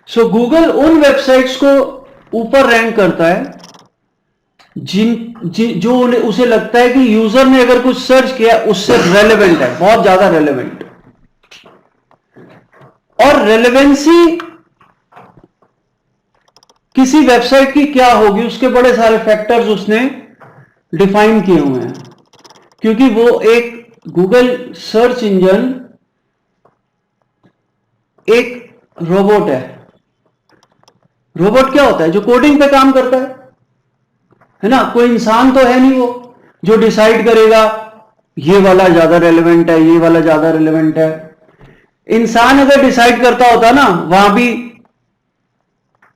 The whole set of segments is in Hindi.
सो गूगल उन वेबसाइट्स को ऊपर रैंक करता है जो उसे लगता है कि यूजर ने अगर कुछ सर्च किया उससे रेलेवेंट है, बहुत ज्यादा रेलेवेंट। और रेलेवेंसी किसी वेबसाइट की क्या होगी, उसके बड़े सारे फैक्टर्स उसने डिफाइन किए हुए हैं, क्योंकि वो एक गूगल सर्च इंजन एक रोबोट है। रोबोट क्या होता है? जो कोडिंग पे काम करता है ना। कोई इंसान तो है नहीं वो जो डिसाइड करेगा ये वाला ज्यादा रेलेवेंट है, ये वाला ज्यादा रेलेवेंट है। इंसान अगर डिसाइड करता होता ना, वहां भी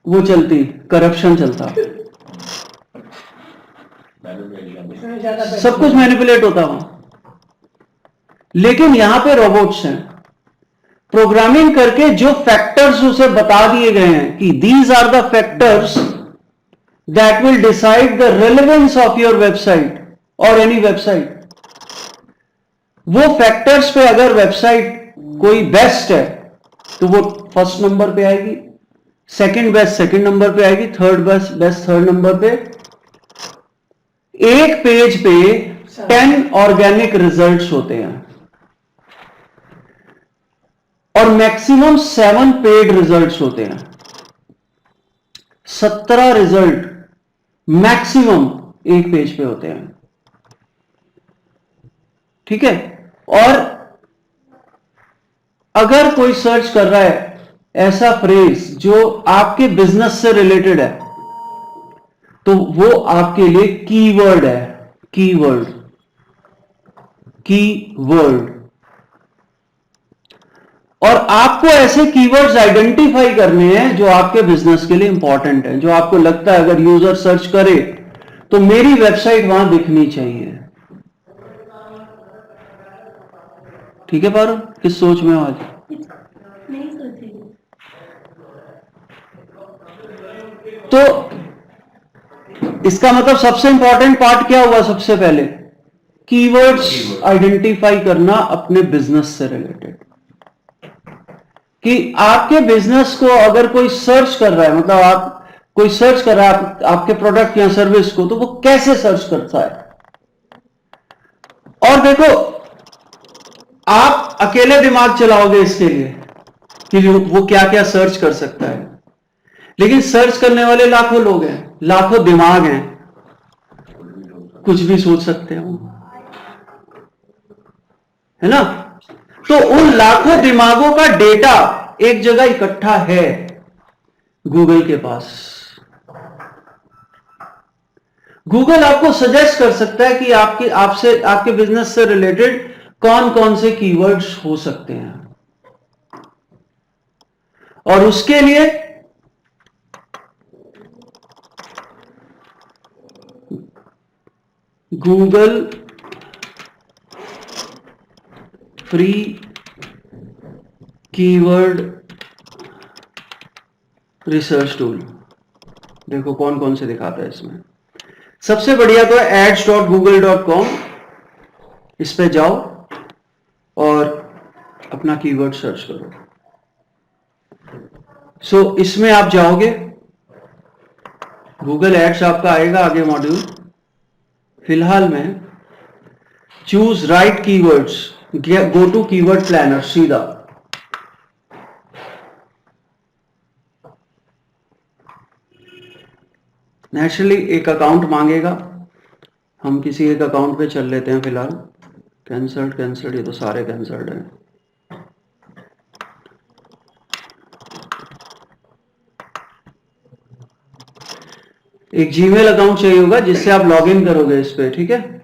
वो चलती, करप्शन चलता, सब कुछ मैनिपुलेट होता वहां। लेकिन यहां पे रोबोट्स हैं, प्रोग्रामिंग करके जो फैक्टर्स उसे बता दिए गए हैं कि these are the factors that will decide the relevance of your website और एनी वेबसाइट। वो फैक्टर्स पे अगर वेबसाइट कोई बेस्ट है तो वो फर्स्ट नंबर पे आएगी, सेकंड बेस्ट सेकंड नंबर पे आएगी, थर्ड बेस्ट थर्ड नंबर पे। एक पेज पे 10 ऑर्गेनिक रिजल्ट्स होते हैं और मैक्सिमम 7 पेड रिजल्ट्स होते हैं। 17 रिजल्ट मैक्सिमम एक पेज पे होते हैं, ठीक है। और अगर कोई सर्च कर रहा है ऐसा फ्रेज जो आपके बिजनेस से रिलेटेड है तो वो आपके लिए कीवर्ड है। कीवर्ड और आपको ऐसे कीवर्ड्स आइडेंटिफाई करने हैं जो आपके बिजनेस के लिए इंपॉर्टेंट है, जो आपको लगता है अगर यूजर सर्च करे तो मेरी वेबसाइट वहां दिखनी चाहिए। ठीक है पारुल, किस सोच में हो आज? तो इसका मतलब सबसे इंपॉर्टेंट पार्ट क्या हुआ? सबसे पहले कीवर्ड्स आइडेंटिफाई करना अपने बिजनेस से रिलेटेड, कि आपके बिजनेस को अगर कोई सर्च कर रहा है, मतलब आप कोई सर्च कर रहा है आपके प्रोडक्ट या सर्विस को, तो वो कैसे सर्च करता है। और देखो, आप अकेले दिमाग चलाओगे इसके लिए कि वो क्या क्या सर्च कर सकता है, लेकिन सर्च करने वाले लाखों लोग हैं, लाखों दिमाग हैं, कुछ भी सोच सकते हैं, है ना। तो उन लाखों दिमागों का डेटा एक जगह इकट्ठा है गूगल के पास। गूगल आपको सजेस्ट कर सकता है कि आपके बिजनेस से रिलेटेड कौन कौन से कीवर्ड्स हो सकते हैं, और उसके लिए Google free keyword research tool, देखो कौन कौन से दिखाता है इसमें। सबसे बढ़िया तो है ads.google.com, इस पे जाओ और अपना कीवर्ड सर्च करो। सो इसमें आप जाओगे, गूगल एड्स आपका आएगा आगे मॉड्यूल। फिलहाल में choose right keywords, go to keyword planner, सीधा नेचुरली एक अकाउंट मांगेगा, हम किसी एक अकाउंट पे चल लेते हैं फिलहाल। कैंसल्ड, ये तो सारे कैंसल्ड हैं। एक जीमेल अकाउंट चाहिए होगा जिससे आप लॉगिन करोगे इस पे, ठीक है।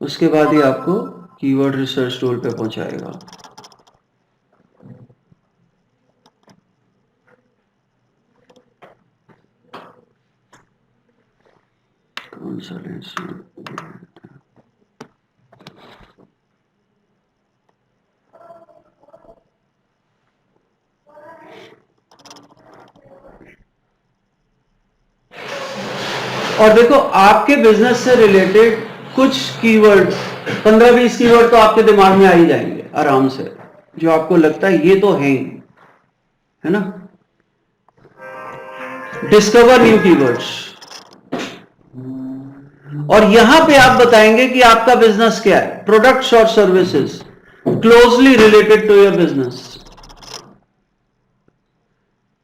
उसके बाद ही आपको कीवर्ड रिसर्च टूल पे पहुंचाएगा। कौन सा और देखो, आपके बिजनेस से रिलेटेड कुछ कीवर्ड, 15-20 कीवर्ड तो आपके दिमाग में आ ही जाएंगे आराम से, जो आपको लगता है ये तो है ही। है ना? Discover new keywords. और यहां पे आप बताएंगे कि आपका बिजनेस क्या है, प्रोडक्ट्स और services closely related to your business.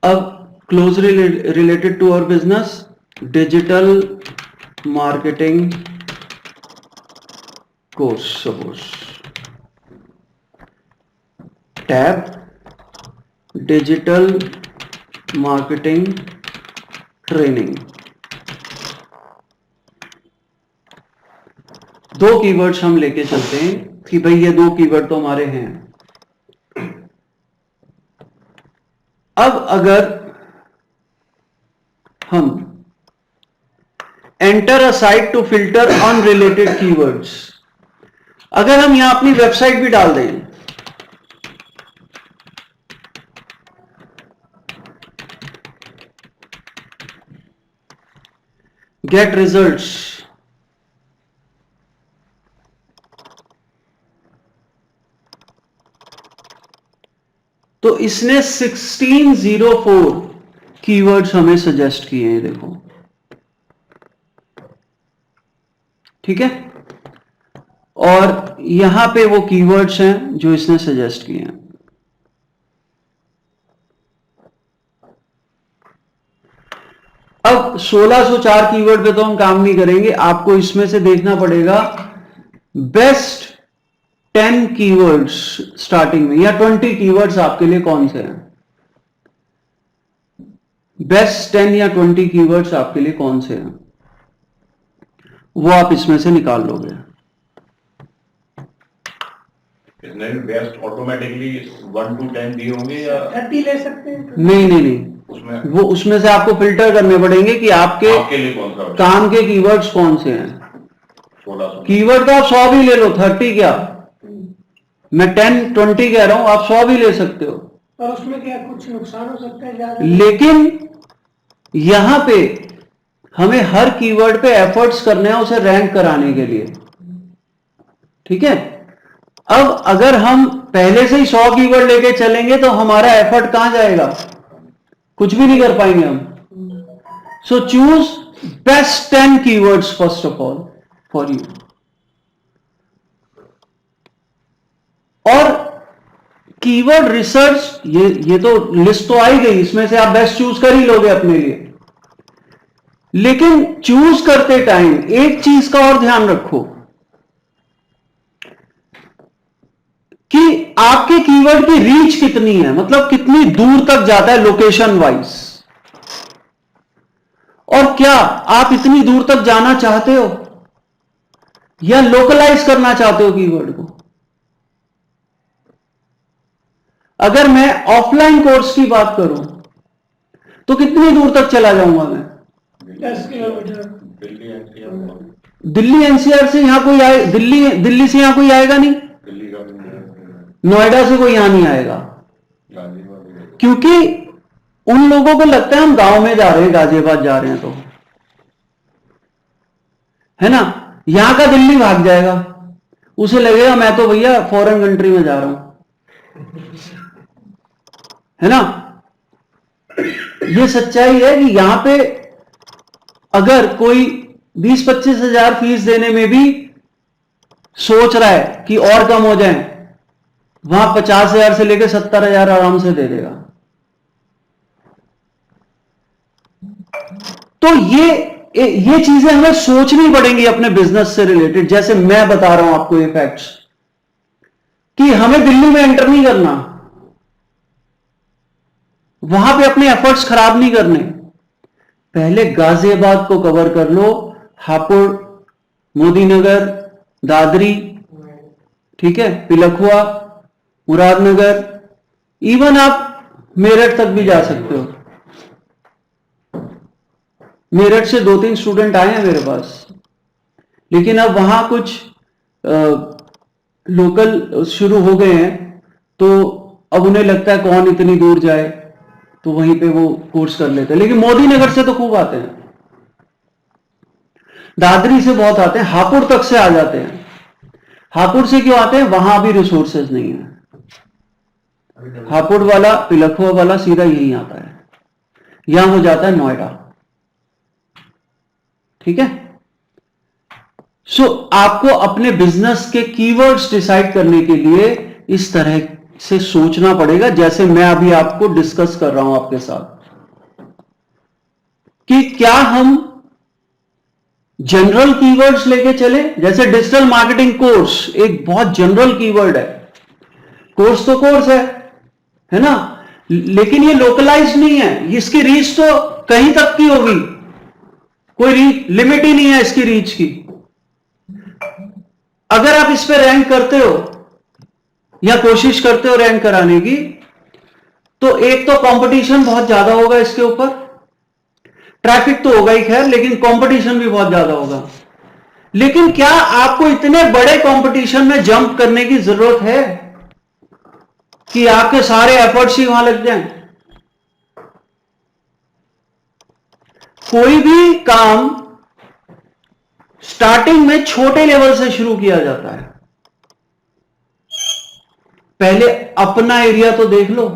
अब closely related to our business, digital marketing course suppose, tab digital marketing training. दो कीवर्ड्स हम लेके चलते हैं कि भाई ये दो कीवर्ड तो हमारे हैं। अब अगर हम enter a site to filter unrelated keywords, अगर हम यहां अपनी वेबसाइट भी डाल दें, गेट रिजल्ट्स, तो इसने 1604 कीवर्ड्स हमें सजेस्ट किए हैं, देखो, ठीक है। और यहां पे वो कीवर्ड्स हैं जो इसने सजेस्ट किए हैं। अब 1604 कीवर्ड पे तो हम काम नहीं करेंगे, आपको इसमें से देखना पड़ेगा बेस्ट 10 कीवर्ड्स स्टार्टिंग में, या 20 कीवर्ड्स आपके लिए कौन से हैं, बेस्ट 10 या 20 कीवर्ड्स आपके लिए कौन से हैं, वो आप इसमें से निकाल लोगे। इसने बेस्ट ऑटोमेटिकली 1 to 10 दिए होंगे या 30 ले सकते हैं? नहीं, उसमें वो उसमें से आपको फिल्टर करने पड़ेंगे कि आपके लिए कौन सा काम के कीवर्ड्स कौन से हैं। 1600 कीवर्ड तो आप 100 भी ले लो, 30 क्या, मैं 10-20 कह रहा हूं, आप 100 भी ले सकते हो। और उसमें क्या कुछ नुकसान हो सकता है ज्यादा? लेकिन यहां पे हमें हर कीवर्ड पे एफर्ट्स करने हैं उसे रैंक कराने के लिए, ठीक है। अब अगर हम पहले से ही 100 कीवर्ड लेके चलेंगे तो हमारा एफर्ट कहां जाएगा, कुछ भी नहीं कर पाएंगे हम। So choose best 10 keywords first of all for you. और कीवर्ड रिसर्च, ये तो लिस्ट तो आई गई, इसमें से आप बेस्ट चूज कर ही लोगे अपने लिए। लेकिन चूज करते टाइम एक चीज का और ध्यान रखो कि आपके कीवर्ड की रीच कितनी है, मतलब कितनी दूर तक जाता है लोकेशन वाइज, और क्या आप इतनी दूर तक जाना चाहते हो या लोकलाइज करना चाहते हो कीवर्ड को। अगर मैं ऑफलाइन कोर्स की बात करूं तो कितनी दूर तक चला जाऊंगा मैं, 10 किलोमीटर। दिल्ली एनसीआर से यहां कोई आए, दिल्ली से यहां कोई आएगा नहीं, दिल्ली का नोएडा से कोई यहां नहीं आएगा, गाजीपुर क्योंकि उन लोगों को लगता है हम गांव में जा रहे हैं, गाजियाबाद जा रहे हैं, तो है ना, यहां का दिल्ली भाग जाएगा, उसे लगेगा मैं तो भैया फॉरेन कंट्री में जा रहा हूं, है ना। यह सच्चाई है कि यहां पे अगर कोई 20-25 हजार फीस देने में भी सोच रहा है कि और कम हो जाए, वहां 50,000 से लेकर 70,000 आराम से दे देगा। तो ये चीजें हमें सोचनी पड़ेंगी अपने बिजनेस से रिलेटेड। जैसे मैं बता रहा हूं आपको ये फैक्ट्स कि हमें दिल्ली में एंटर नहीं करना, वहां पे अपने एफर्ट्स खराब नहीं करने, पहले गाजियाबाद को कवर कर लो, हापुड़, मोदीनगर, दादरी, ठीक है, पिलखुआ, मुरादनगर, इवन आप मेरठ तक भी जा सकते हो। मेरठ से 2-3 स्टूडेंट आए हैं मेरे पास, लेकिन अब वहां कुछ लोकल शुरू हो गए हैं, तो अब उन्हें लगता है कौन इतनी दूर जाए, तो वहीं पे वो कोर्स कर लेते हैं। लेकिन मोदीनगर से तो खूब आते हैं, दादरी से बहुत आते हैं, हापुड़ तक से आ जाते हैं। हापुड़ से क्यों आते हैं, वहां भी रिसोर्सेज नहीं है। हापुड़ वाला, पिलखुआ वाला सीधा यहीं आता है, यहां हो जाता है नोएडा। ठीक है। सो आपको अपने बिजनेस के कीवर्ड्स डिसाइड करने के लिए इस तरह से सोचना पड़ेगा, जैसे मैं अभी आपको डिस्कस कर रहा हूं आपके साथ, कि क्या हम जनरल कीवर्ड्स लेके चले। जैसे डिजिटल मार्केटिंग कोर्स एक बहुत जनरल कीवर्ड है, कोर्स तो कोर्स है ना, लेकिन ये लोकलाइज नहीं है, इसकी रीच तो कहीं तक की होगी, कोई लिमिट ही नहीं है इसकी रीच की। अगर आप इस पे रैंक करते हो या कोशिश करते हो रैंक कराने की, तो एक तो कंपटीशन बहुत ज्यादा होगा इसके ऊपर, ट्रैफिक तो होगा ही खैर, लेकिन कंपटीशन भी बहुत ज्यादा होगा। लेकिन क्या आपको इतने बड़े कंपटीशन में जंप करने की जरूरत है कि आपके सारे एफर्ट्स ही वहां लग जाएं? कोई भी काम स्टार्टिंग में छोटे लेवल से शुरू किया जाता है। पहले अपना एरिया तो देख लो,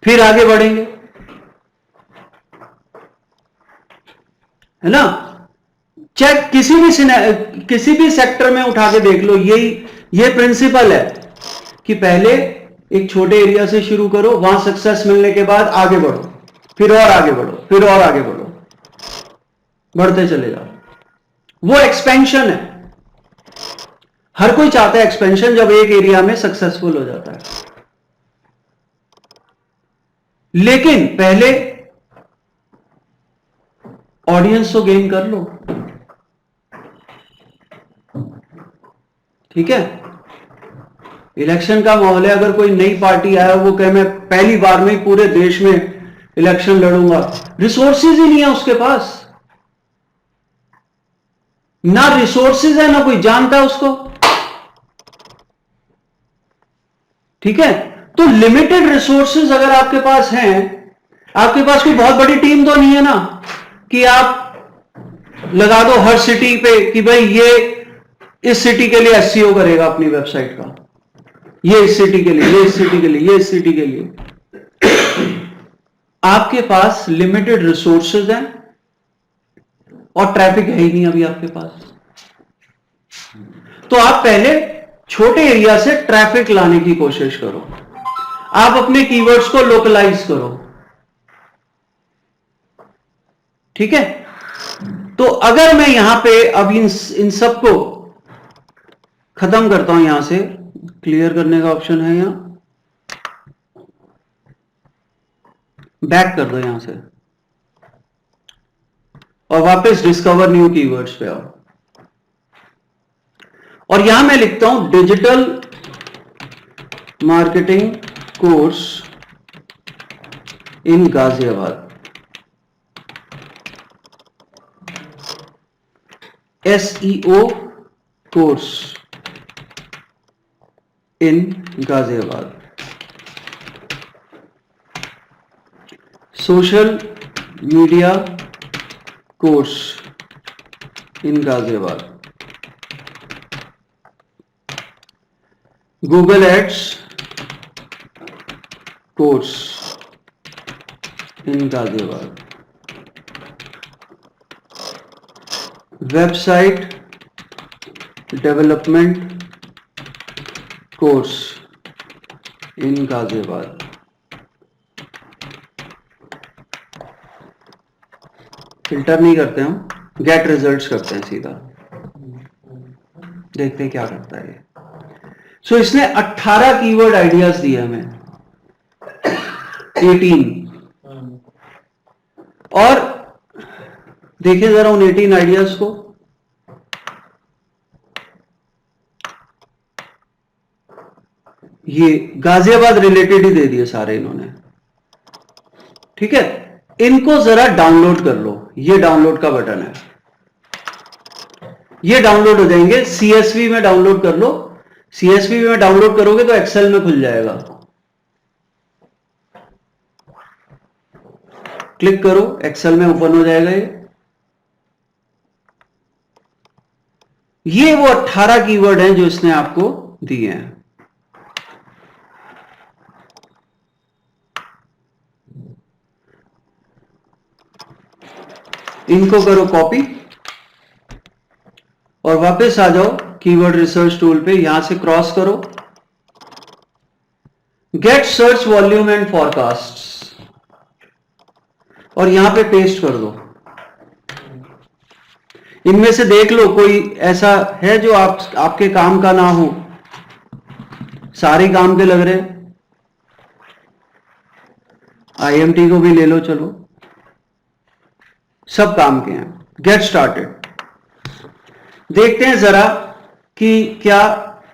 फिर आगे बढ़ेंगे, है ना। चाहे किसी भी सेक्टर में उठा के देख लो, ये प्रिंसिपल है कि पहले एक छोटे एरिया से शुरू करो, वहां सक्सेस मिलने के बाद आगे बढ़ो, फिर और आगे बढ़ो, फिर और आगे बढ़ो, बढ़ते चले जाओ। वो एक्सपेंशन है। हर कोई चाहता है एक्सपेंशन, जब एक एरिया में सक्सेसफुल हो जाता है। लेकिन पहले ऑडियंस तो गेन कर लो। ठीक है। इलेक्शन का माहौल है, अगर कोई नई पार्टी आया वो कहे मैं पहली बार में ही पूरे देश में इलेक्शन लड़ूंगा, रिसोर्सेज ही नहीं है उसके पास, ना रिसोर्सेज है ना कोई जानता है उसको। ठीक है। तो लिमिटेड रिसोर्सेज अगर आपके पास हैं, आपके पास कोई बहुत बड़ी टीम तो नहीं है ना कि आप लगा दो हर सिटी पे कि भाई ये इस सिटी के लिए एसईओ करेगा अपनी वेबसाइट का, ये इस सिटी के लिए, ये इस सिटी के लिए, ये इस सिटी के लिए। आपके पास लिमिटेड रिसोर्सेज हैं और ट्रैफिक है ही नहीं अभी आपके पास। तो आप पहले छोटे एरिया से ट्रैफिक लाने की कोशिश करो, आप अपने कीवर्ड्स को लोकलाइज करो। ठीक है। तो अगर मैं यहां पे अब इन सब को खत्म करता हूं, यहां से क्लियर करने का ऑप्शन है, यहां बैक कर दो यहां से और वापस डिस्कवर न्यू कीवर्ड्स पे आओ, और यहां मैं लिखता हूं digital marketing course in Ghaziabad, SEO course in Ghaziabad, social media course in Ghaziabad, Google ads course in Ghaziabad, website development course in Ghaziabad. Filter नहीं करते हम, गेट रिजल्ट्स करते हैं सीधा, देखते हैं क्या करता है। सो इसने 18 कीवर्ड आइडियाज दिए हमें, 18, और देखिए जरा उन 18 आइडियाज को। ये गाजियाबाद रिलेटेड ही दे दिए सारे इन्होंने। ठीक है। इनको जरा डाउनलोड कर लो, ये डाउनलोड का बटन है, ये डाउनलोड हो जाएंगे। CSV में डाउनलोड कर लो, CSV में डाउनलोड करोगे तो एक्सेल में खुल जाएगा। क्लिक करो, एक्सेल में ओपन हो जाएगा ये वो 18 कीवर्ड हैं जो इसने आपको दिए हैं। इनको करो कॉपी और वापस आ जाओ कीवर्ड रिसर्च टूल पे, यहां से क्रॉस करो, get search volume and forecast और यहां पे पेस्ट कर दो। इनमें से देख लो कोई ऐसा है जो आपके काम का ना हो। सारे काम के लग रहे हैं। IMT को भी ले लो, चलो सब काम के हैं। Get started. देखते हैं जरा कि क्या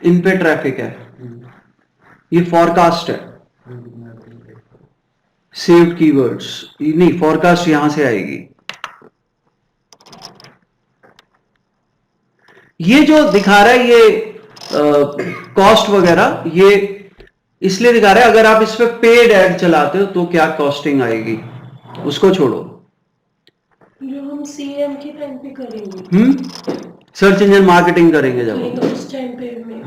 इन पे ट्रैफिक है। ये फॉरकास्ट है, सेव्ड कीवर्ड्स नहीं, फॉरकास्ट यहां से आएगी। ये जो दिखा रहा है ये कॉस्ट वगैरह, ये इसलिए दिखा रहा है अगर आप इस पे पेड ऐड चलाते हो तो क्या कॉस्टिंग आएगी, उसको छोड़ो। जो हम CM के टाइम पे करेंगे, सर्च इंजन मार्केटिंग करेंगे जब, नहीं तो उस टाइम पे में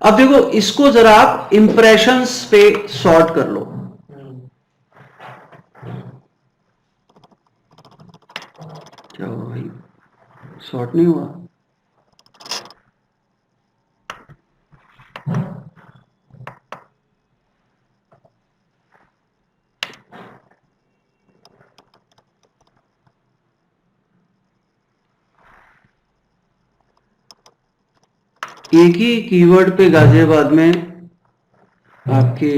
अब देखो इसको जरा आप इंप्रेशंस पे सॉर्ट कर लो। क्या हुआ भाई, सॉर्ट नहीं हुआ? एक ही कीवर्ड पे गाजियाबाद में आपके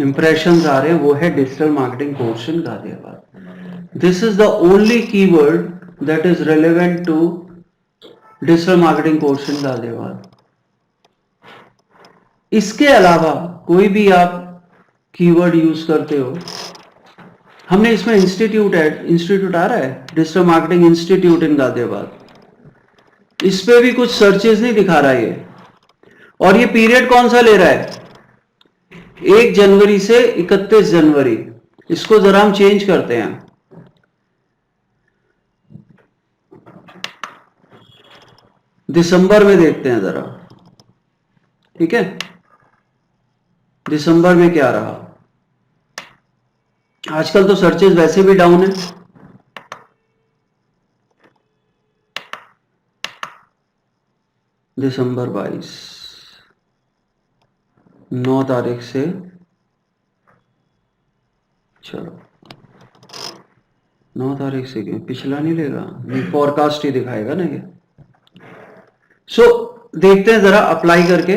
इंप्रेशंस आ रहे हैं, वो है digital marketing course in Ghaziabad. This is the only keyword that is relevant to digital marketing course in Ghaziabad. इसके अलावा कोई भी आप कीवर्ड यूज करते हो, हमने इसमें इंस्टीट्यूट आ रहा है, डिजिटल मार्केटिंग इंस्टीट्यूट इन गाजियाबाद, इस पे भी कुछ सर्चेस नहीं दिखा रहा है ये। और ये पीरियड कौन सा ले रहा है, 1 जनवरी से 31 जनवरी। इसको जरा हम चेंज करते हैं, दिसंबर में देखते हैं जरा, ठीक है? दिसंबर में क्या रहा? आजकल तो सर्चेस वैसे भी डाउन है। दिसंबर 22, 9 तारीख से, चलो 9 तारीख से क्यों, पिछला नहीं लेगा, नहीं फॉरकास्ट ही दिखाएगा ना ये। सो देखते हैं जरा अप्लाई करके।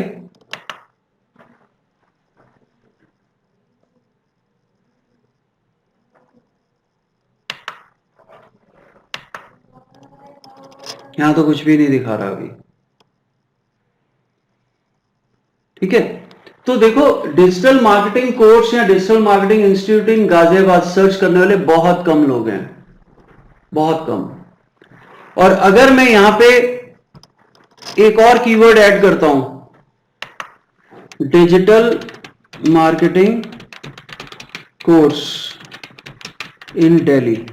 यहां तो कुछ भी नहीं दिखा रहा अभी, ठीक है? तो देखो डिजिटल मार्केटिंग कोर्स या डिजिटल मार्केटिंग इंस्टीट्यूट इन गाजियाबाद सर्च करने वाले बहुत कम लोग हैं, बहुत कम। और अगर मैं यहां पे एक और कीवर्ड ऐड करता हूं, digital marketing course in Delhi,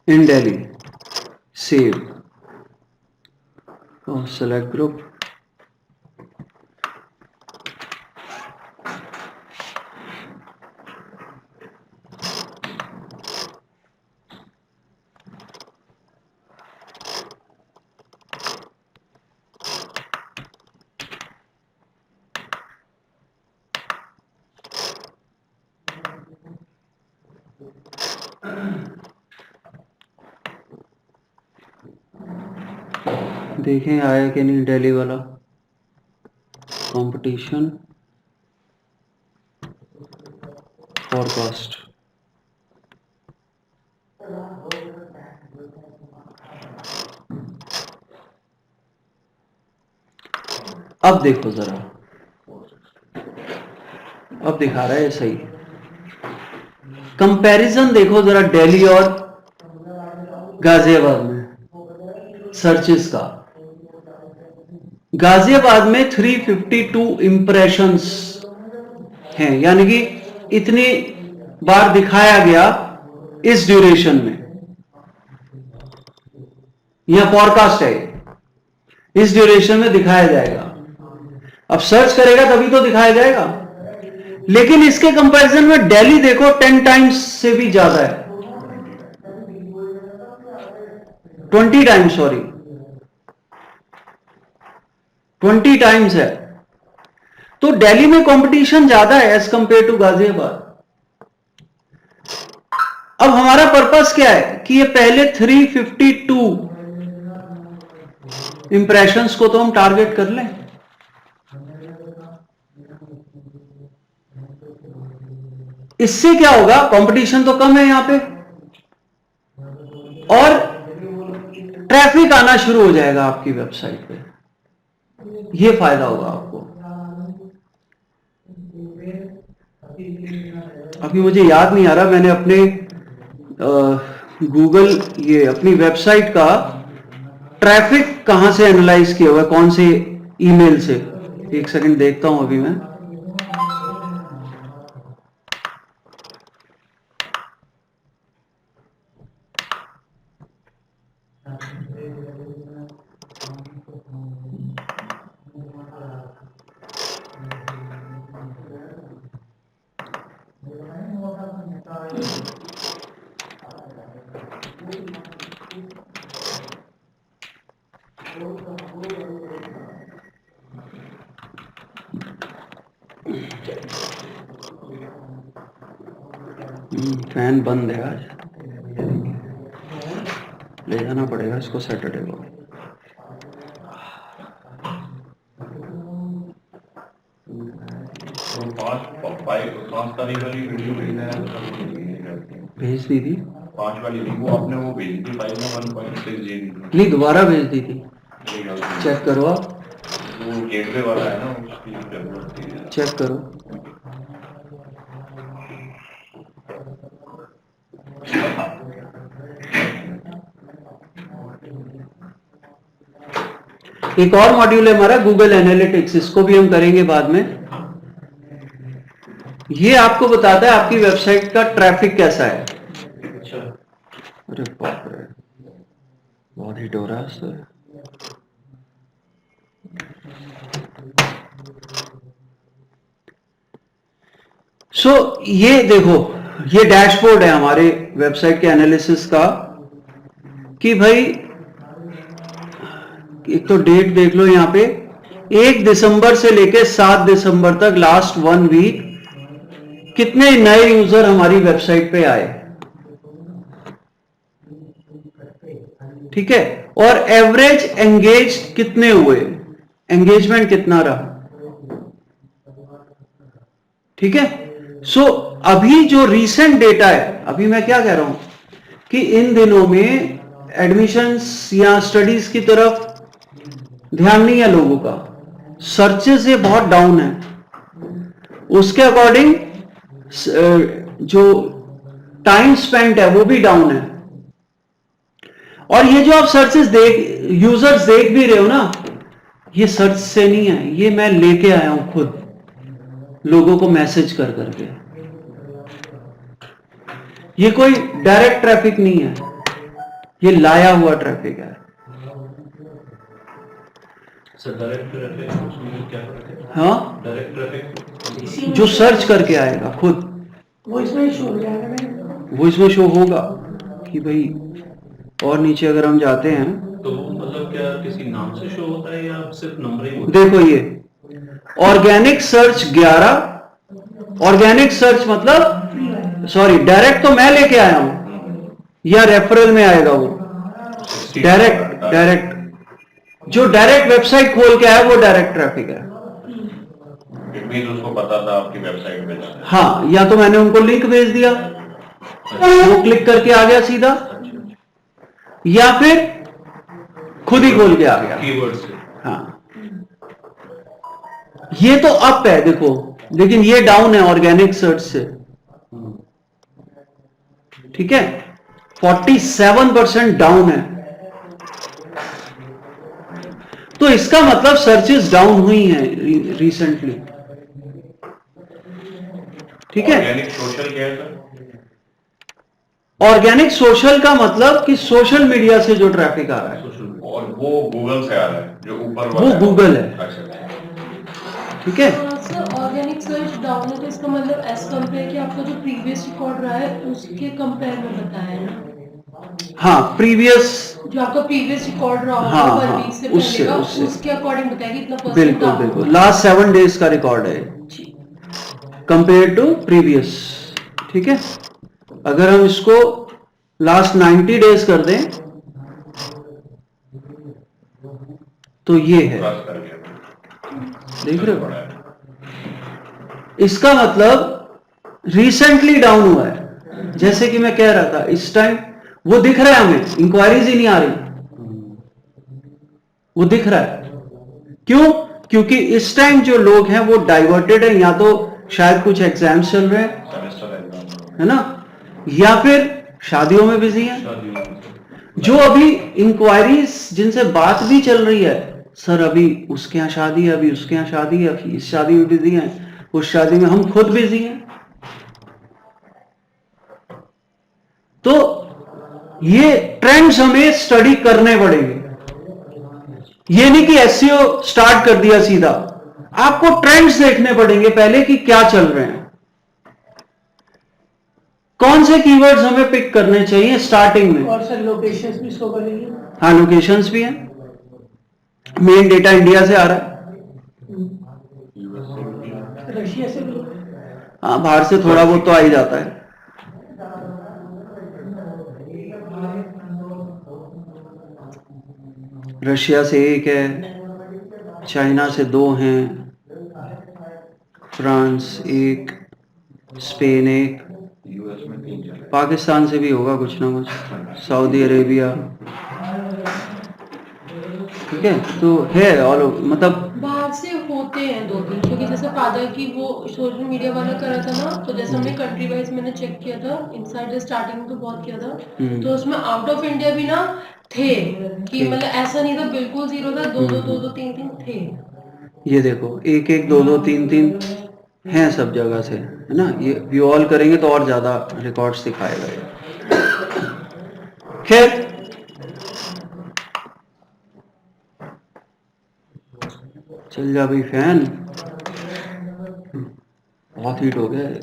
in Delhi, save or select group, देखें आया कि नहीं दिल्ली वाला कंपटीशन फॉरकास्ट। अब देखो जरा, अब दिखा रहा है सही। कंपैरिजन देखो जरा दिल्ली और गाजियाबाद में सर्चेस का। गाजियाबाद में 352 इंप्रेशंस हैं, यानी कि इतनी बार दिखाया गया इस ड्यूरेशन में। यह फॉरकास्ट है, इस ड्यूरेशन में दिखाया जाएगा। अब सर्च करेगा तभी तो दिखाया जाएगा। लेकिन इसके कंपैरिजन में दिल्ली देखो 10 टाइम्स से भी ज्यादा है, 20 टाइम्स, सॉरी 20 टाइम्स है। तो दिल्ली में कंपटीशन ज्यादा है एज कंपेयर टू गाजियाबाद। अब हमारा पर्पस क्या है कि ये पहले 352 इंप्रेशंस को तो हम टारगेट कर लें। इससे क्या होगा, कंपटीशन तो कम है यहां पे और ट्रैफिक आना शुरू हो जाएगा आपकी वेबसाइट पे, ये फायदा होगा आपको। अभी मुझे याद नहीं आ रहा, मैंने अपने गूगल ये अपनी वेबसाइट का ट्रैफिक कहां से एनालाइज किया हुआ है, कौन से ईमेल से। एक सेकंड देखता हूं अभी मैं। फैन बंद है आज, ले जाना पड़ेगा इसको सैटरडे को। पांच तारीख वाली वीडियो भेज दी थी, 5 वाली थी वो आपने, वो भेज दी फाइल में 1.6 GB। नहीं दोबारा भेज दी थी, चेक करो आप, वो गेटवे वाला है ना, उसकी जरूरत थी, चेक करो। एक और मॉड्यूल है हमारा गूगल एनालिटिक्स, इसको भी हम करेंगे बाद में। ये आपको बताता है आपकी वेबसाइट का ट्रैफिक कैसा है। अच्छा, अरे बाप रे, बहुत हिट हो रहा है सर। सो ये देखो, ये डैशबोर्ड है हमारे वेबसाइट के एनालिसिस का कि भाई एक तो डेट देख लो यहां पे, 1 दिसंबर से लेके 7 दिसंबर तक लास्ट 1 वीक कितने नए यूजर हमारी वेबसाइट पे आए, ठीक है, और एवरेज एंगेज कितने हुए, एंगेजमेंट कितना रहा, ठीक है। सो अभी जो रीसेंट डेटा है, अभी मैं क्या कह रहा हूं कि इन दिनों में एडमिशंस या स्टडीज की तरफ ध्यान नहीं है लोगों का, सर्चेस ये बहुत डाउन है, उसके अकॉर्डिंग जो टाइम स्पेंट है वो भी डाउन है। और ये जो आप सर्चेस यूजर्स देख भी रहे हो ना, ये सर्च से नहीं है, ये मैं लेके आया हूं खुद लोगों को मैसेज कर करके, ये कोई डायरेक्ट ट्रैफिक नहीं है, ये लाया हुआ ट्रैफिक है। सर डायरेक्ट ट्रैफिक उसमें क्या फर्क है? हाँ, डायरेक्ट ट्रैफिक जो सर्च करके आएगा खुद, वो इसमें शो हो जाएगा ना, वो इसमें शो होगा कि भाई, और नीचे अगर हम जाते हैं तो मतलब क्या किसी नाम से शो होता है या सिर्फ नंबर ही होता देखो ये ऑर्गेनिक सर्च 11, ऑर्गेनिक सर्च मतलब सॉरी डायरेक्ट तो मैं लेके आया हूं या रेफरल में आएगा वो, है? डायरेक्ट जो डायरेक्ट वेबसाइट खोल के आया वो डायरेक्ट ट्रैफिक है। इट मींस उसको पता था आपकी वेबसाइट पे जाना है। हाँ, या तो मैंने उनको लिंक भेज दिया, वो क्लिक करके आ गया सीधा, या फिर खुद ही खोल के आ गया कीवर्ड से। हाँ, ये तो अप है देखो, लेकिन ये डाउन है ऑर्गेनिक सर्च से, ठीक है, 47% डाउन है। तो इसका मतलब सर्चेस डाउन हुई हैं रिसेंटली, ठीक है। ऑर्गेनिक सोशल क्या है सर? ऑर्गेनिक सोशल का मतलब कि सोशल मीडिया से जो ट्रैफिक आ रहा है, और वो गूगल से आ रहा है, जो ऊपर वो गूगल है। अच्छा, ठीक है। सर ऑर्गेनिक सर्च डाउन है तो इसका मतलब एज कंपेयर कि आपका जो प्रीवियस रिकॉर्ड रहा है उसके कंपेयर में बताया है ना, हाँ प्रीवियस, जो आपका प्रीवियस रिकॉर्ड रहा होगा हाँ 1 हाँ वीक से पहले उससे का उससे उसके अकॉर्डिंग बताएगी इतना परसेंट बिल्कुल डाउन बिल्कुल, हुआ। लास्ट 7 डेज का रिकॉर्ड है कंपेयर टू प्रीवियस। ठीक है, अगर हम इसको लास्ट 90 डेज कर दें तो ये है, क्रॉस कर गया, देख रहे बड़ा हो, है। इसका मतलब रिसेंटली डाउन हुआ है। जैसे कि मैं कह रहा था इस टाइम वो दिख रहा है, हमें इंक्वायरीज ही नहीं आ रही, वो दिख रहा है। क्यों? क्योंकि इस टाइम जो लोग हैं वो डाइवर्टेड है, या तो शायद कुछ एग्जाम्स चल रहे हैं, सेमेस्टर एग्जाम है ना, या फिर शादियों में बिजी हैं। शादियों जो अभी इंक्वायरीज जिनसे बात भी चल रही है, सर अभी उसके यहाँ शादी है, अभी उसके यहाँ शादी है, अभी इस शादी में बिजी हैं, उस शादी में, हम खुद बिजी हैं। तो ये ट्रेंड्स हमें स्टडी करने पड़ेंगे। ये नहीं कि एसईओ स्टार्ट कर दिया सीधा, आपको ट्रेंड्स देखने पड़ेंगे पहले कि क्या चल रहे हैं, कौन से कीवर्ड्स हमें पिक करने चाहिए स्टार्टिंग में। और सर लोकेशंस भी शो करेंगे। हाँ लोकेशंस भी हैं, मेन डेटा इंडिया से आ रहा है, रशिया से भी। हाँ बाहर से थोड़ा बहुत तो आ ही जाता है। रशिया से एक है, चाइना से 2 हैं, फ्रांस एक, स्पेन एक, यूएस में 3 चले। पाकिस्तान से भी होगा कुछ ना कुछ, सऊदी अरेबिया। ठीक है, तो है और मतलब बाहर से होते हैं 2-3, क्योंकि जैसे फादर की वो सोशल मीडिया वाला करा था ना, तो जैसे हमने कंट्री वाइज मैंने चेक किया था, इनसाइडर स्टार्टिंग में तो बहुत किया था, तो उसमें आउट ऑफ इंडिया भी ना थे कि मतलब ऐसा नहीं था बिल्कुल जीरो था, 2-2 3-3 थे। ये देखो 1-1 2-2 3-3 हैं सब जगह से, है ना। ये व्यू ऑल करेंगे तो और ज्यादा रिकॉर्ड्स दिखाएगा ये। खैर चल जा भाई फैन, बहुत हीट हो गया ये।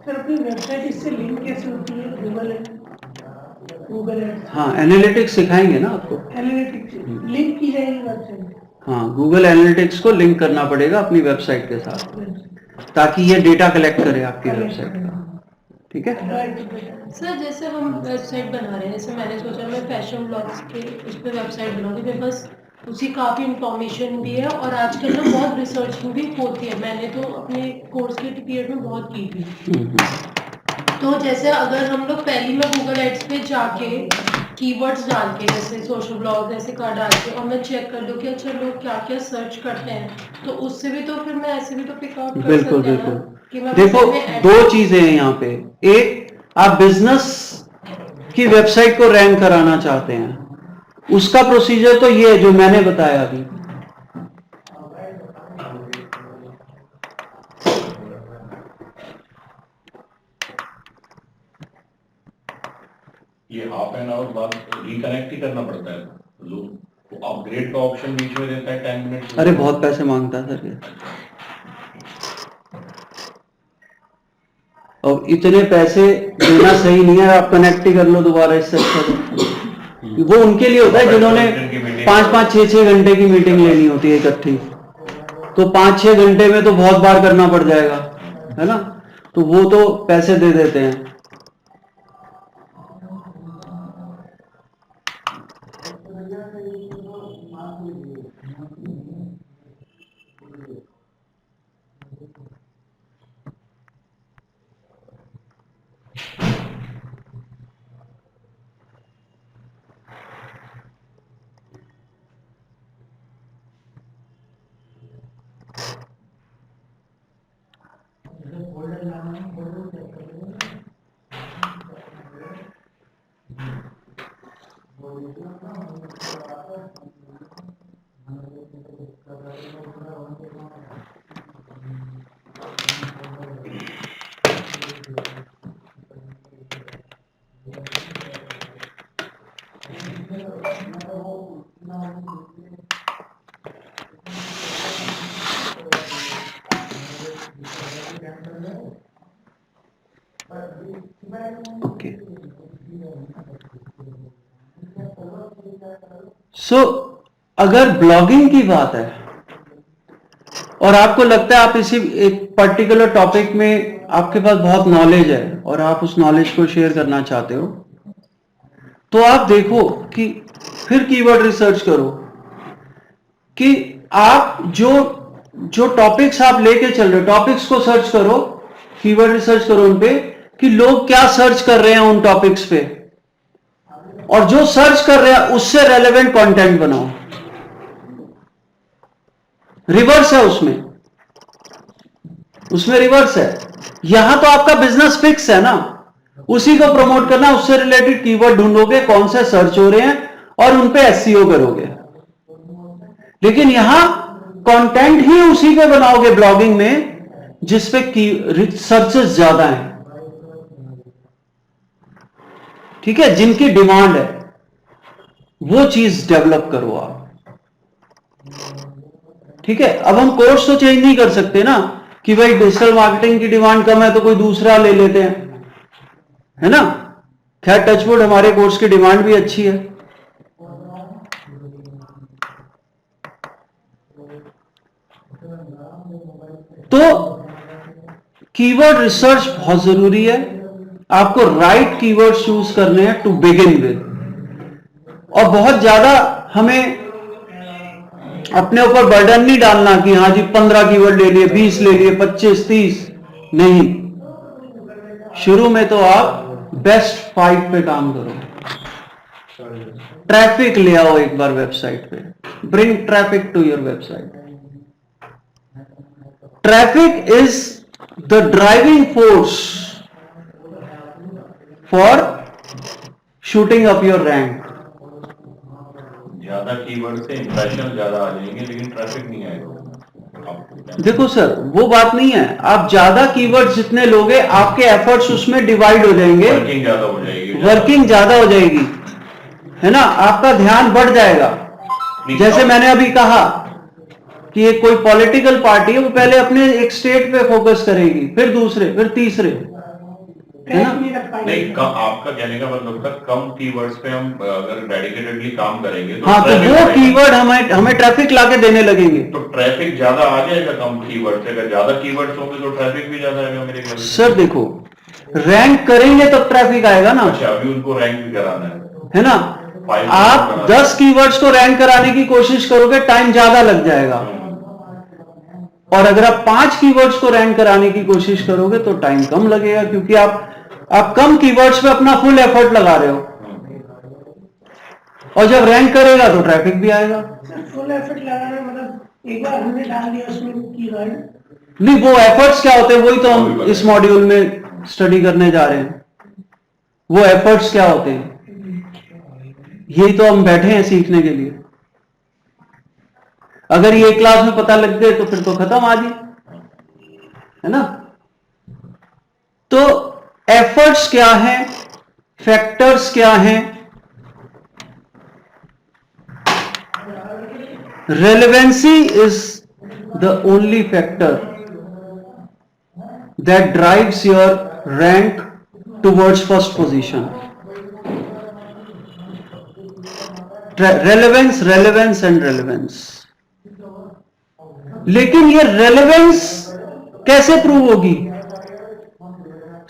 सर अपनी वेबसाइट इससे लिंक कैसे होती है? गूगल हाँ एनालिटिक्स सिखाएंगे ना आपको, एनालिटिक्स लिंक की जाएगी वेबसाइट। हाँ गूगल एनालिटिक्स को लिंक करना पड़ेगा अपनी वेबसाइट के साथ, ताकि ये डेटा कलेक्ट करे आपकी वेबसाइट का। ठीक है, सर जैसे हम वेबसाइट बना रहे हैं, जैसे मैंने सोचा मैं फैशन ब्लॉग्स के उस पर वेबसाइट बनाऊंगी, मेरे पास उसकी काफ़ी इंफॉर्मेशन भी है और आजकल ना बहुत रिसर्चिंग भी होती है, मैंने तो अपने कोर्स के पीरियड में बहुत की थी। तो जैसे अगर हम लोग पहली में गूगल एड्स पे जाके कीवर्ड्स डाल के जैसे सोशल ब्लॉग ऐसे का डाल के और मैं चेक कर लूँ कि अच्छा लोग क्या क्या सर्च करते हैं, तो उससे भी तो फिर मैं ऐसे भी तो पिक आउट कर बिल्कुल सकते हैं ना बिल्कुल। कि मैं देखो बस में दो चीजें हैं यहाँ पे, एक आप बिजनेस की वेबसाइट को रैंक कराना चाहते हैं, उसका प्रोसीजर तो ये है जो मैंने बताया अभी। ये हाफ एन आवर बाद रिकनेक्ट ही करना पड़ता है, लोग अपग्रेड का ऑप्शन बीच में देता है 10 मिनट। अरे बहुत पैसे मांगता है सर ये, और इतने पैसे देना सही नहीं है, आप कनेक्ट ही कर लो दोबारा, इससे अच्छा तो वो उनके लिए होता है जिन्होंने 5-5 6-6 घंटे की मीटिंग लेनी होती है इकट्ठी, तो 5-6 घंटे में तो बहुत बार करना पड़ जाएगा, है ना, तो वो तो पैसे दे देते हैं। ओके, सो अगर ब्लॉगिंग की बात है और आपको लगता है आप इसी एक पर्टिकुलर टॉपिक में आपके पास बहुत नॉलेज है और आप उस नॉलेज को शेयर करना चाहते हो, तो आप देखो कि फिर कीवर्ड रिसर्च करो कि आप जो टॉपिक्स आप लेके चल रहे हो, टॉपिक्स को सर्च करो, कीवर्ड रिसर्च करो उन पे कि लोग क्या सर्च कर रहे हैं उन टॉपिक्स पे, और जो सर्च कर रहे हैं उससे रेलेवेंट कंटेंट बनाओ। रिवर्स है उसमें रिवर्स है। यहां तो आपका बिजनेस फिक्स है ना, उसी को प्रमोट करना, उससे रिलेटेड कीवर्ड ढूंढोगे कौन से सर्च हो रहे हैं और उन पे एसईओ करोगे। लेकिन यहां कंटेंट ही उसी पे बनाओगे ब्लॉगिंग में जिसपे सर्चेस ज्यादा हैं, ठीक है, जिनकी डिमांड है, वो चीज डेवलप करो आप। ठीक है, अब हम कोर्स तो चेंज नहीं कर सकते ना कि भाई डिजिटल मार्केटिंग की डिमांड कम है तो कोई दूसरा ले लेते हैं, है ना। खैर टचवुड हमारे कोर्स की डिमांड भी अच्छी है। तो कीवर्ड रिसर्च बहुत जरूरी है, आपको राइट कीवर्ड चूज करने हैं टू बिगिन विद, और बहुत ज्यादा हमें अपने ऊपर बर्डन नहीं डालना कि हाँ जी 15 कीवर्ड ले लिए, 20 ले लिए, 25 30 नहीं। शुरू में तो आप बेस्ट 5 पे काम करो। ट्रैफिक ले आओ एक बार वेबसाइट पे, bring traffic to your website. Traffic is the driving force for shooting up your rank. ज्यादा कीवर्ड से इंप्रेशन ज्यादा आ जाएंगे लेकिन ट्रैफिक नहीं आएगा। देखो सर वो बात नहीं है, आप ज्यादा कीवर्ड जितने लोगे आपके एफर्ट्स उसमें डिवाइड हो जाएंगे, वर्किंग ज्यादा हो जाएगी, वर्किंग ज्यादा हो जाएगी, है ना, आपका ध्यान बढ़ जाएगा। जैसे मैंने अभी कहा कि एक कोई पॉलिटिकल पार्टी है, वो पहले अपने एक स्टेट पे फोकस करेगी, फिर दूसरे, फिर तीसरे, है ना। नहीं आपका कहने का मतलब था कम कीवर्ड्स पे हम अगर डेडिकेटेडली काम करेंगे तो हाँ, तो वो कीवर्ड हमें ट्रैफिक लाके देने लगेंगे, तो ट्रैफिक ज्यादा आ जाएगा कम कीवर्ड से। अगर ज्यादा कीवर्ड्स होंगे तो ट्रैफिक भी ज्यादा आएगा मेरे ख्याल से। सर देखो रैंक करेंगे तब ट्रैफिक आएगा ना। अच्छा अभी उनको रैंक भी कराना है ना। आप 10 कीवर्ड्स को रैंक कराने की कोशिश करोगे टाइम ज्यादा लग जाएगा, और अगर आप 5 कीवर्ड्स को रैंक कराने की कोशिश करोगे तो टाइम कम लगेगा, क्योंकि आप कम कीवर्ड्स पे अपना फुल एफर्ट लगा रहे हो, और जब रैंक करेगा तो ट्रैफिक भी आएगा। फुल एफर्ट लगाना मतलब एक बार हमने डाल दिया उसमें कीवर्ड, नहीं वो एफर्ट्स क्या होते हैं वही तो हम इस मॉड्यूल में स्टडी करने जा रहे हैं। वो एफर्ट्स क्या होते हैं यही तो हम बैठे हैं सीखने के लिए। अगर ये क्लास में पता लग गए तो फिर तो खत्म आज ही, है ना। तो एफर्ट्स क्या हैं, फैक्टर्स क्या हैं, relevancy is the only factor that drives your rank towards first position. Relevance relevance and relevance. लेकिन ये रेलेवेंस कैसे प्रूव होगी?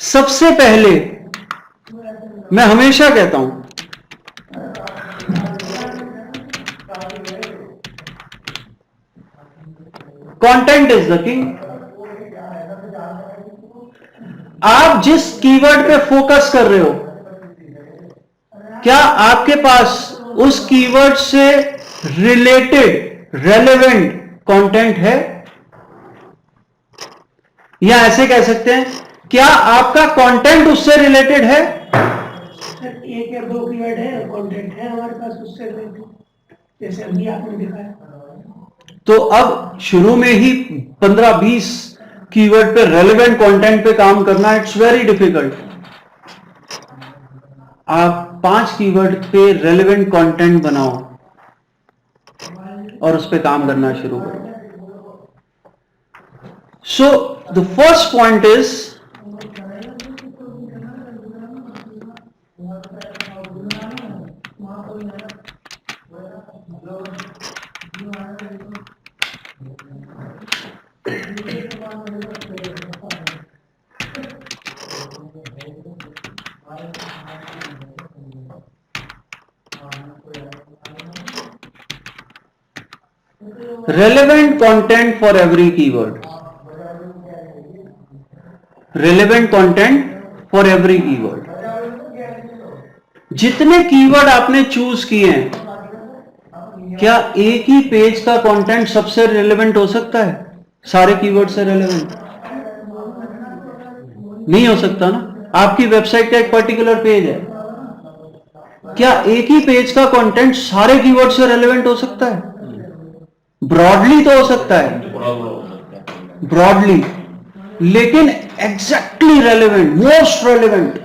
सबसे पहले मैं हमेशा कहता हूं कंटेंट इज द किंग। आप जिस कीवर्ड पे फोकस कर रहे हो, क्या आपके पास उस कीवर्ड से रिलेटेड रेलेवेंट कंटेंट है? या ऐसे कह सकते हैं क्या आपका कंटेंट उससे रिलेटेड है? एक या 2 कीवर्ड है कंटेंट है हमारे पास उससे रिलेटेड, जैसे अभी आपने दिखाया। तो अब शुरू में ही 15-20 कीवर्ड पे रेलेवेंट कंटेंट पे काम करना इट्स वेरी डिफिकल्ट। आप 5 कीवर्ड पे रेलेवेंट कंटेंट बनाओ और उस पे काम करना शुरू करो। So the first point is relevant content for every keyword. Relevant content for every keyword. जितने कीवर्ड आपने चूज किए हैं, क्या एक ही पेज का कंटेंट सबसे रिलेवेंट हो सकता है? सारे कीवर्ड से रिलेवेंट नहीं हो सकता ना। आपकी वेबसाइट का एक पर्टिकुलर पेज है, क्या एक ही पेज का कंटेंट सारे कीवर्ड से रिलेवेंट हो सकता है? ब्रॉडली तो हो सकता है, ब्रॉडली, लेकिन exactly relevant, most relevant,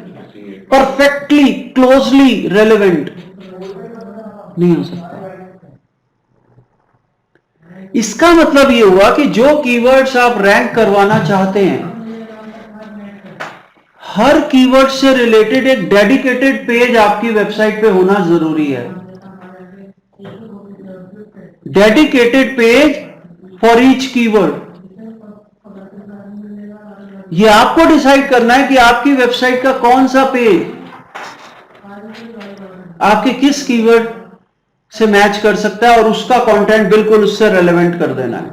perfectly closely relevant नहीं हो सकता। इसका मतलब यह हुआ कि जो कीवर्ड्स आप रैंक करवाना चाहते हैं, हर कीवर्ड से रिलेटेड एक डेडिकेटेड पेज आपकी वेबसाइट पे होना जरूरी है। Dedicated page for each keyword. ये आपको डिसाइड करना है कि आपकी वेबसाइट का कौन सा पेज आपके किस कीवर्ड से मैच कर सकता है और उसका कंटेंट बिल्कुल उससे रेलेवेंट कर देना है।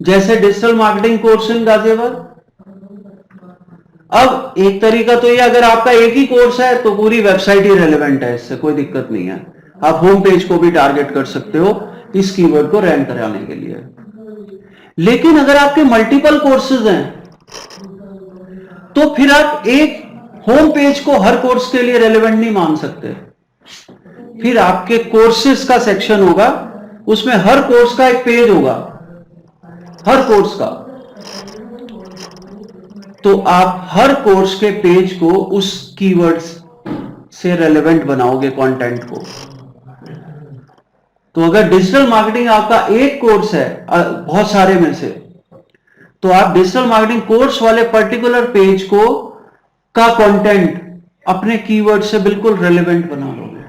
जैसे digital marketing course in Ghaziabad. अब एक तरीका तो ये, अगर आपका एक ही कोर्स है तो पूरी वेबसाइट ही रेलेवेंट है, इससे कोई दिक्कत नहीं है। आप होम पेज को भी टारगेट कर सकते हो इस कीवर्ड को रैंक कराने के लिए। लेकिन अगर आपके मल्टीपल कोर्सेज हैं तो फिर आप एक होम पेज को हर कोर्स के लिए रेलेवेंट नहीं मान सकते। फिर आपके कोर्सेज का सेक्शन होगा, उसमें हर कोर्स का एक पेज होगा, हर कोर्स का। तो आप हर कोर्स के पेज को उस कीवर्ड्स से रेलेवेंट बनाओगे कंटेंट को। तो अगर डिजिटल मार्केटिंग आपका एक कोर्स है बहुत सारे में से, तो आप डिजिटल मार्केटिंग कोर्स वाले पर्टिकुलर पेज को का कंटेंट अपने कीवर्ड से बिल्कुल रेलेवेंट बना लोगे।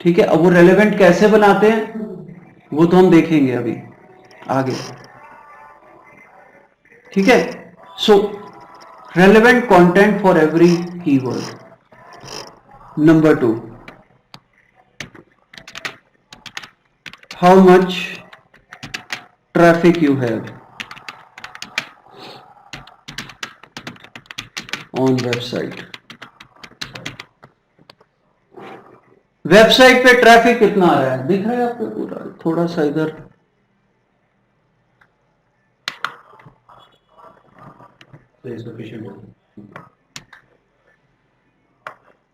ठीक है, अब वो रेलेवेंट कैसे बनाते हैं वो तो हम देखेंगे अभी आगे। ठीक है, so relevant content for every keyword. Number 2, how much traffic you have on website। Website पे ट्रैफिक कितना आ रहा है दिख रहा है आपको पूरा? थोड़ा सा इधर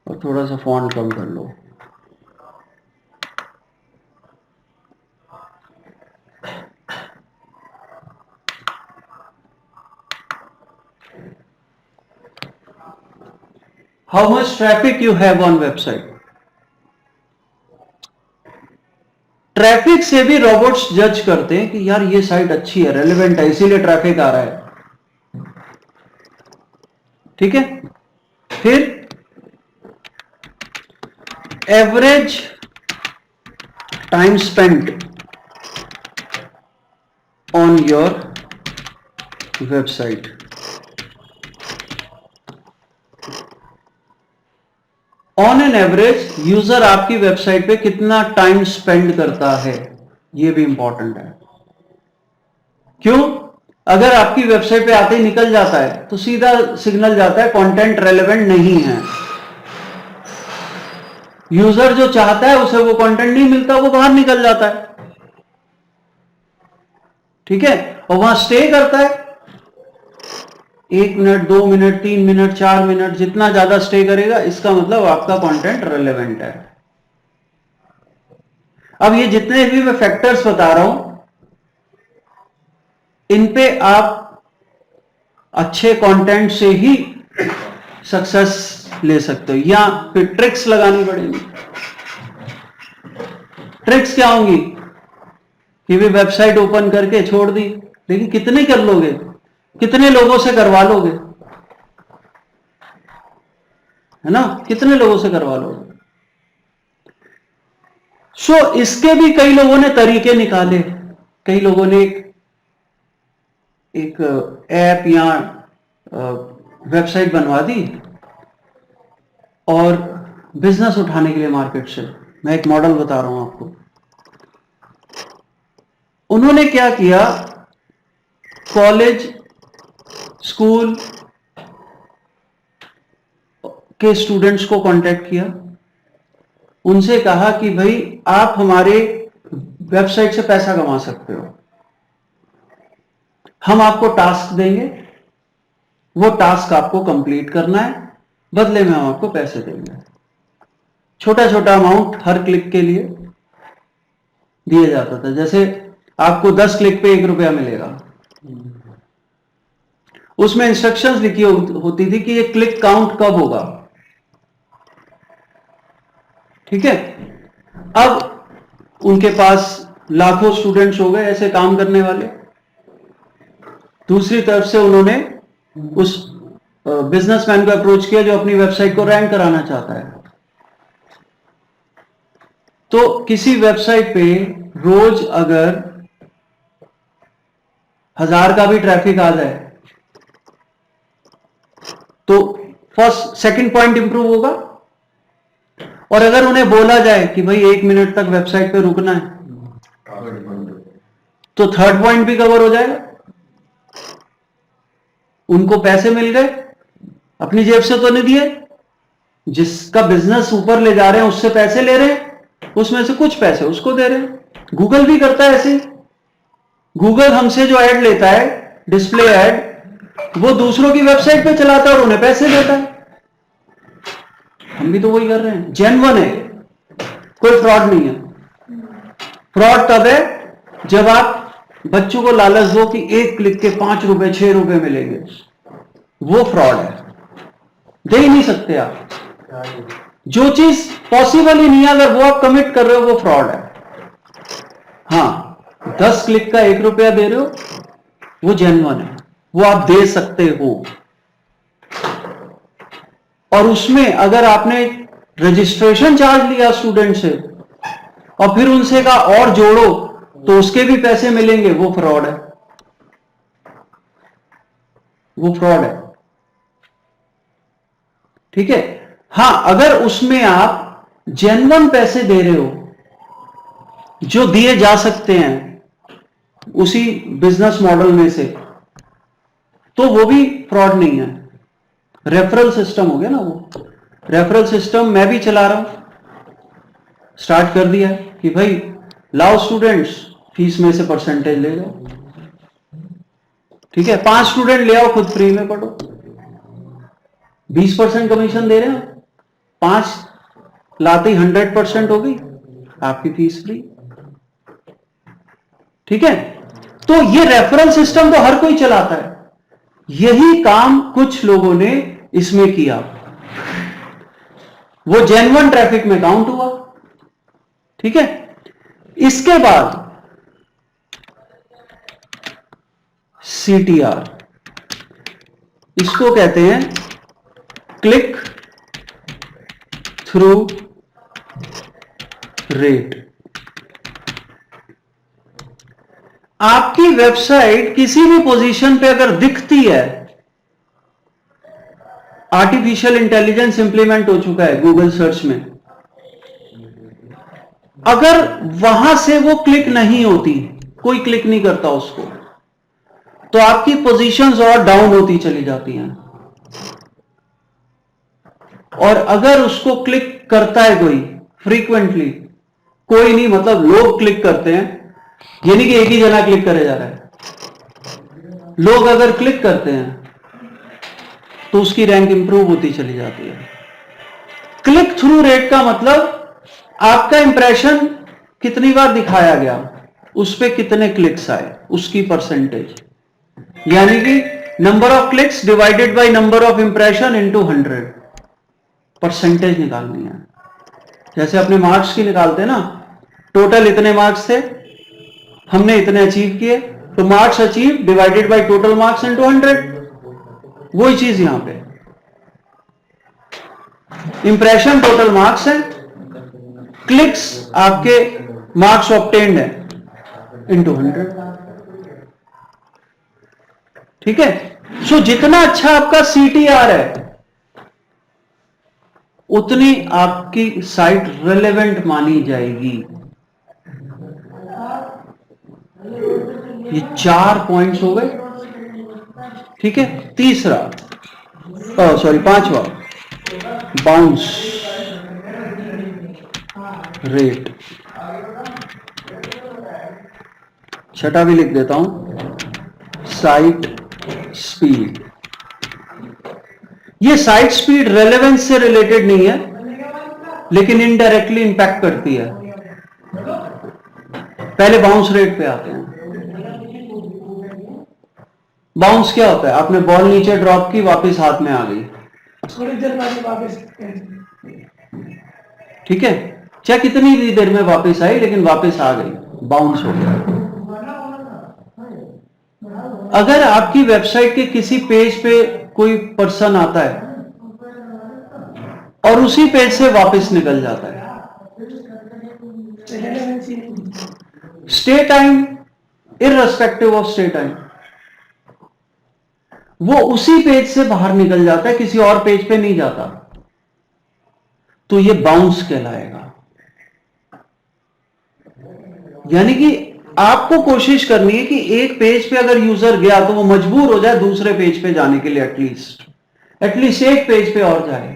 और थोड़ा सा फॉन्ट कम कर लो। How much traffic you have on website। Traffic से भी रोबोट्स जज करते हैं कि यार ये साइट अच्छी है, रेलेवेंट है, इसीलिए ट्रैफिक आ रहा है। ठीक है, फिर average time spent on your website. On an average user आपकी वेबसाइट पे कितना टाइम स्पेंड करता है, यह भी इंपॉर्टेंट है। क्यों? अगर आपकी वेबसाइट पे आते ही निकल जाता है तो सीधा सिग्नल जाता है कंटेंट रेलेवेंट नहीं है। यूजर जो चाहता है उसे वो कंटेंट नहीं मिलता, वो बाहर निकल जाता है। ठीक है, और वहां स्टे करता है 1 मिनट, 2 मिनट, 3 मिनट, 4 मिनट, जितना ज्यादा स्टे करेगा इसका मतलब आपका कंटेंट रेलेवेंट है। अब ये जितने भी मैं फैक्टर्स बता रहा हूं, इन पे आप अच्छे कंटेंट से ही सक्सेस ले सकते हो, या फिर ट्रिक्स लगानी पड़ेगी। ट्रिक्स क्या होंगी कि भी वेबसाइट ओपन करके छोड़ दी, लेकिन कितने कर लोगे, कितने लोगों से करवा लोगे, है ना? कितने लोगों से करवा लोगे? सो इसके भी कई लोगों ने तरीके निकाले। कई लोगों ने एक ऐप या वेबसाइट बनवा दी और बिजनेस उठाने के लिए मार्केट से। मैं एक मॉडल बता रहा हूं आपको। उन्होंने क्या किया, कॉलेज स्कूल के स्टूडेंट्स को कांटेक्ट किया, उनसे कहा कि भाई आप हमारे वेबसाइट से पैसा कमा सकते हो, हम आपको टास्क देंगे, वो टास्क आपको कंप्लीट करना है, बदले में हम आपको पैसे देंगे। छोटा छोटा अमाउंट हर क्लिक के लिए दिया जाता था। जैसे आपको 10 क्लिक पे 1 रुपया मिलेगा। उसमें इंस्ट्रक्शंस लिखी होती थी कि ये क्लिक काउंट कब होगा। ठीक है। अब उनके पास लाखों स्टूडेंट्स हो गए ऐसे काम करने वाले। दूसरी तरफ से उन्होंने उस बिजनेसमैन को अप्रोच किया जो अपनी वेबसाइट को रैंक कराना चाहता है। तो किसी वेबसाइट पे रोज अगर 1000 का भी ट्रैफिक आ जाए तो फर्स्ट सेकंड पॉइंट इंप्रूव होगा। और अगर उन्हें बोला जाए कि भाई 1 मिनट तक वेबसाइट पे रुकना है तो थर्ड पॉइंट भी कवर हो जाएगा। उनको पैसे मिल गए, अपनी जेब से तो नहीं दिए, जिसका बिजनेस ऊपर ले जा रहे हैं उससे पैसे ले रहे हैं, उसमें से कुछ पैसे उसको दे रहे हैं। गूगल भी करता है ऐसे ही। गूगल हमसे जो ऐड लेता है, डिस्प्ले ऐड, वो दूसरों की वेबसाइट पे चलाता है और उन्हें पैसे देता है। हम भी तो वही कर रहे हैं। जेन्युइन है, कोई फ्रॉड नहीं है। फ्रॉड तब है जब आप बच्चों को लालच दो कि 1 क्लिक के 5 रुपए 6 रुपए मिलेंगे, वो फ्रॉड है। दे ही नहीं सकते आप। जो चीज पॉसिबल ही नहीं है, अगर वो आप कमिट कर रहे हो, वो फ्रॉड है। हाँ, 10 क्लिक का 1 रुपया दे रहे हो, वो जेन्युइन है, वो आप दे सकते हो। और उसमें अगर आपने रजिस्ट्रेशन चार्ज लिया स्टूडेंट से और फिर उनसे कहा और जोड़ो तो उसके भी पैसे मिलेंगे, वो फ्रॉड है। वो फ्रॉड है। ठीक है। हां, अगर उसमें आप जेन्युइन पैसे दे रहे हो जो दिए जा सकते हैं उसी बिजनेस मॉडल में से, तो वो भी फ्रॉड नहीं है। रेफरल सिस्टम हो गया ना। वो रेफरल सिस्टम मैं भी चला रहा हूं, स्टार्ट कर दिया कि भाई लाओ स्टूडेंट्स, फीस में से परसेंटेज ले जाओ। ठीक है, 5 स्टूडेंट ले आओ, खुद फ्री में पढ़ो, 20% कमीशन दे रहे हो, 5 लाते ही 100% हो गई, आपकी फीस फ्री। ठीक है। तो ये रेफरल सिस्टम तो हर कोई चलाता है। यही काम कुछ लोगों ने इसमें किया, वो जेन्युइन ट्रैफिक में काउंट हुआ। ठीक है। इसके बाद CTR, इसको कहते हैं क्लिक थ्रू रेट। आपकी वेबसाइट किसी भी पोजीशन पे अगर दिखती है, आर्टिफिशियल इंटेलिजेंस इंप्लीमेंट हो चुका है गूगल सर्च में, अगर वहां से वो क्लिक नहीं होती, कोई क्लिक नहीं करता उसको, तो आपकी पोजीशंस और डाउन होती चली जाती हैं। और अगर उसको क्लिक करता है कोई फ्रीक्वेंटली, कोई नहीं मतलब लोग क्लिक करते हैं, यानी कि एक ही जना क्लिक करे जा रहा है, लोग अगर क्लिक करते हैं तो उसकी रैंक इंप्रूव होती चली जाती है। क्लिक थ्रू रेट का मतलब आपका इंप्रेशन कितनी बार दिखाया गया, उस पे कितने क्लिक्स आए, उसकी परसेंटेज, यानी कि number of clicks divided by number of impression into 100, percentage निकालनी है। जैसे अपने मार्क्स की निकालते हैं ना, टोटल इतने मार्क्स थे, हमने इतने अचीव किए, तो marks achieve divided by total marks into 100, वही चीज यहां पे। इंप्रेशन टोटल मार्क्स है, क्लिक्स आपके मार्क्स ऑब्टेन्ड है इनटू 100। ठीक है। सो जितना अच्छा आपका CTR है, उतनी आपकी साइट रेलेवेंट मानी जाएगी। ये 4 पॉइंट्स हो गए, ठीक है। तीसरा, सॉरी, 5वां, बाउंस रेट। छठा भी लिख देता हूं, साइट स्पीड। ये साइट स्पीड रेलेवेंस से रिलेटेड नहीं है, लेकिन इनडायरेक्टली इंपैक्ट करती है। पहले बाउंस रेट पे आते हैं। बाउंस क्या होता है? आपने बॉल नीचे ड्रॉप की, वापस हाथ में आ गई, थोड़ी देर बाद वापस, ठीक है, चाहे कितनी भी देर में वापस आई, लेकिन वापस आ गई, बाउंस हो गया। अगर आपकी वेबसाइट के किसी पेज पे कोई पर्सन आता है और उसी पेज से वापस निकल जाता है, stay time, irrespective of stay time, वो उसी पेज से बाहर निकल जाता है, किसी और पेज पे नहीं जाता, तो ये बाउंस कहलाएगा। यानी कि आपको कोशिश करनी है कि एक पेज पे अगर यूजर गया तो वो मजबूर हो जाए दूसरे पेज पे जाने के लिए, एटलीस्ट एक पेज पे और जाए,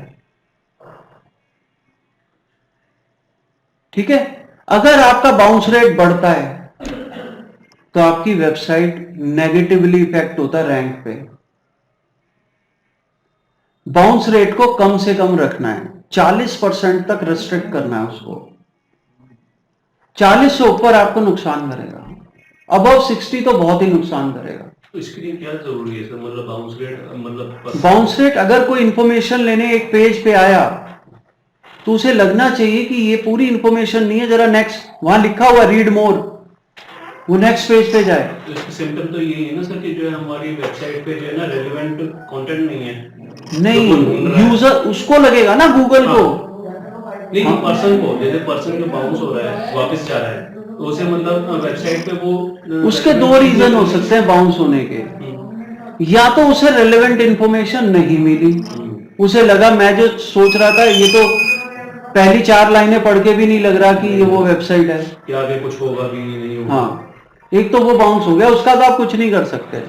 ठीक है। अगर आपका बाउंस रेट बढ़ता है तो आपकी वेबसाइट नेगेटिवली इफेक्ट होता है रैंक पे। बाउंस रेट को कम से कम रखना है, 40% तक रिस्ट्रिक्ट करना है उसको। 40 से ऊपर आपको नुकसान करेगा, अबव 60 तो बहुत ही नुकसान करेगा। तो इसके लिए क्या जरूरी है सर? मतलब बाउंस रेट, मतलब बाउंस रेट, अगर कोई इंफॉर्मेशन लेने एक पेज पे आया तो उसे लगना चाहिए कि ये पूरी इंफॉर्मेशन नहीं है, जरा नेक्स्ट, वहां लिखा हुआ रीड मोर, वो नेक्स्ट पेज पे जाए। तो इसका सिम्टम तो यही है ना सर कि जो है हमारी वेबसाइट पे जो है ना रेलेवेंट कंटेंट नहीं है। नहीं, तो यूजर उसको लगेगा ना, गूगल को। नहीं, पर्सन को, जैसे पर्सन जो बाउंस हो रहा है, वापस जा रहा है, तो उसे मतलब वेबसाइट पे वो उसके 2 रीजन हो सकते हैं बाउंस होने के। या तो उसे रेलेवेंट इंफॉर्मेशन नहीं मिली, उसे लगा मैं जो सोच रहा था ये तो पहली 4 लाइनें पढ़ के भी नहीं लग रहा कि ये वो वेबसाइट है, कि आगे कुछ होगा भी नहीं होगा। हाँ, एक तो वो बाउंस हो गया, उसका तो आप कुछ नहीं कर सकते,